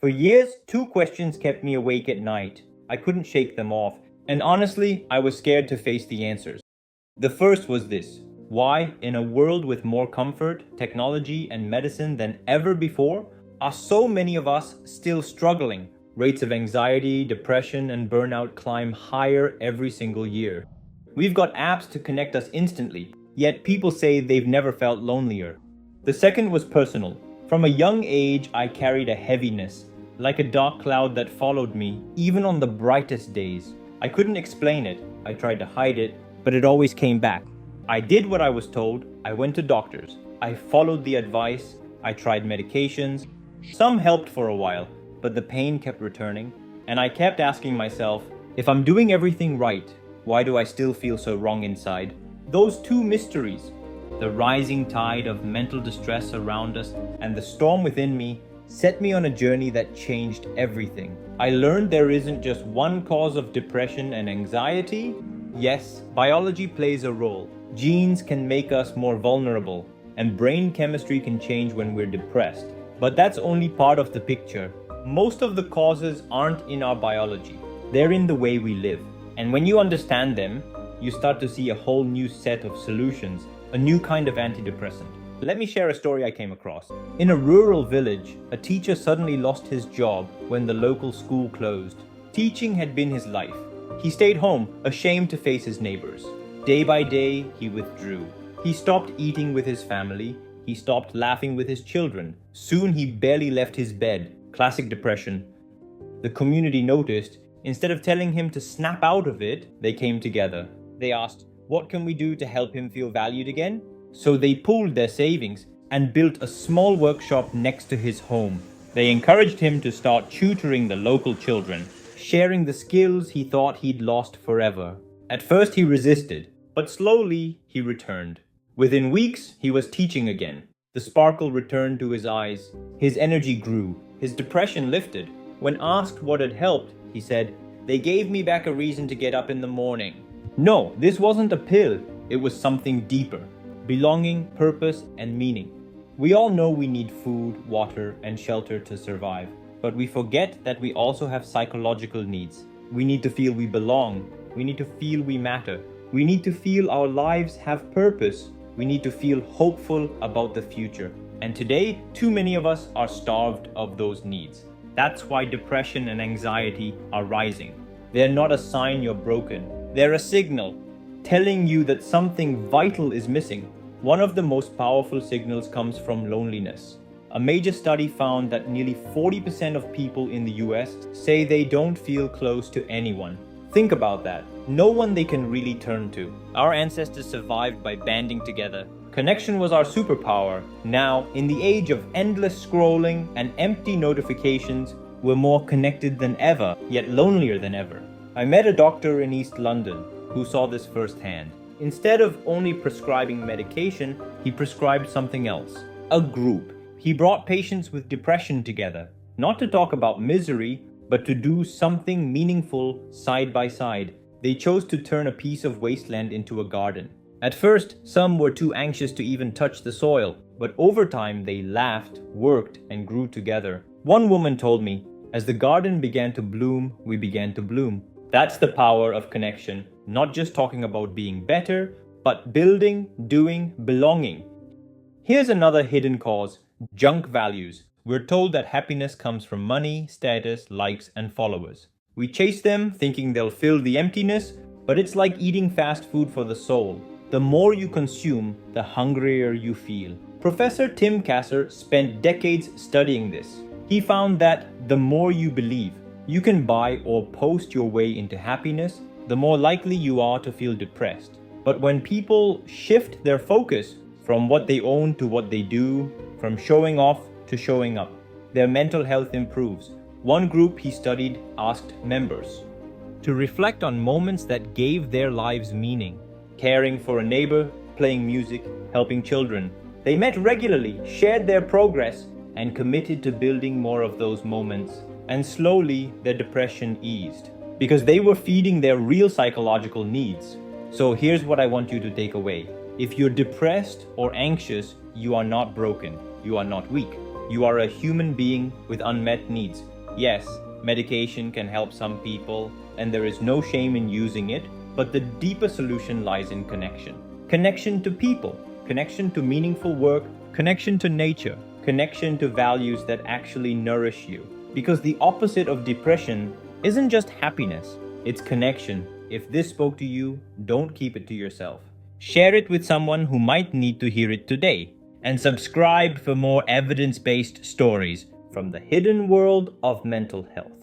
For years, two questions kept me awake at night. I couldn't shake them off, and honestly, I was scared to face the answers. The first was this: why, in a world with more comfort, technology, and medicine than ever before, are so many of us still struggling? Rates of anxiety, depression, and burnout climb higher every single year. We've got apps to connect us instantly, yet people say they've never felt lonelier. The second was personal. From a young age, I carried a heaviness, like a dark cloud that followed me, even on the brightest days. I couldn't explain it. I tried to hide it, but it always came back. I did what I was told. I went to doctors. I followed the advice. I tried medications. Some helped for a while, but the pain kept returning. And I kept asking myself, if I'm doing everything right, why do I still feel so wrong inside? Those two mysteries, the rising tide of mental distress around us and the storm within me, set me on a journey that changed everything. I learned there isn't just one cause of depression and anxiety. Yes, biology plays a role. Genes can make us more vulnerable, and brain chemistry can change when we're depressed. But that's only part of the picture. Most of the causes aren't in our biology. They're in the way we live. And when you understand them, you start to see a whole new set of solutions, a new kind of antidepressant. Let me share a story I came across. In a rural village, a teacher suddenly lost his job when the local school closed. Teaching had been his life. He stayed home, ashamed to face his neighbors. Day by day, he withdrew. He stopped eating with his family. He stopped laughing with his children. Soon he barely left his bed. Classic depression. The community noticed. Instead of telling him to snap out of it, they came together. They asked, what can we do to help him feel valued again? So they pooled their savings and built a small workshop next to his home. They encouraged him to start tutoring the local children, sharing the skills he thought he'd lost forever. At first he resisted, but slowly he returned. Within weeks, he was teaching again. The sparkle returned to his eyes. His energy grew. His depression lifted. When asked what had helped, he said, "They gave me back a reason to get up in the morning." No, this wasn't a pill. It was something deeper. Belonging, purpose, and meaning. We all know we need food, water, and shelter to survive. But we forget that we also have psychological needs. We need to feel we belong. We need to feel we matter. We need to feel our lives have purpose. We need to feel hopeful about the future. And today, too many of us are starved of those needs. That's why depression and anxiety are rising. They're not a sign you're broken. They're a signal telling you that something vital is missing. One of the most powerful signals comes from loneliness. A major study found that nearly 40% of people in the US say they don't feel close to anyone. Think about that. No one they can really turn to. Our ancestors survived by banding together. Connection was our superpower. Now, in the age of endless scrolling and empty notifications, we're more connected than ever, yet lonelier than ever. I met a doctor in East London who saw this firsthand. Instead of only prescribing medication, he prescribed something else. A group. He brought patients with depression together, not to talk about misery, but to do something meaningful side by side. They chose to turn a piece of wasteland into a garden. At first, some were too anxious to even touch the soil, but over time they laughed, worked, and grew together. One woman told me, as the garden began to bloom, we began to bloom. That's the power of connection, not just talking about being better, but building, doing, belonging. Here's another hidden cause: junk values. We're told that happiness comes from money, status, likes, and followers. We chase them thinking they'll fill the emptiness, but it's like eating fast food for the soul. The more you consume, the hungrier you feel. Professor Tim Kasser spent decades studying this. He found that the more you believe you can buy or post your way into happiness, the more likely you are to feel depressed. But when people shift their focus from what they own to what they do, from showing off to showing up, their mental health improves. One group he studied asked members to reflect on moments that gave their lives meaning. Caring for a neighbor, playing music, helping children. They met regularly, shared their progress, and committed to building more of those moments. And slowly, their depression eased, because they were feeding their real psychological needs. So here's what I want you to take away. If you're depressed or anxious, you are not broken. You are not weak. You are a human being with unmet needs. Yes, medication can help some people, and there is no shame in using it, but the deeper solution lies in connection. Connection to people, connection to meaningful work, connection to nature, connection to values that actually nourish you. Because the opposite of depression isn't just happiness, it's connection. If this spoke to you, don't keep it to yourself. Share it with someone who might need to hear it today. And subscribe for more evidence-based stories from the hidden world of mental health.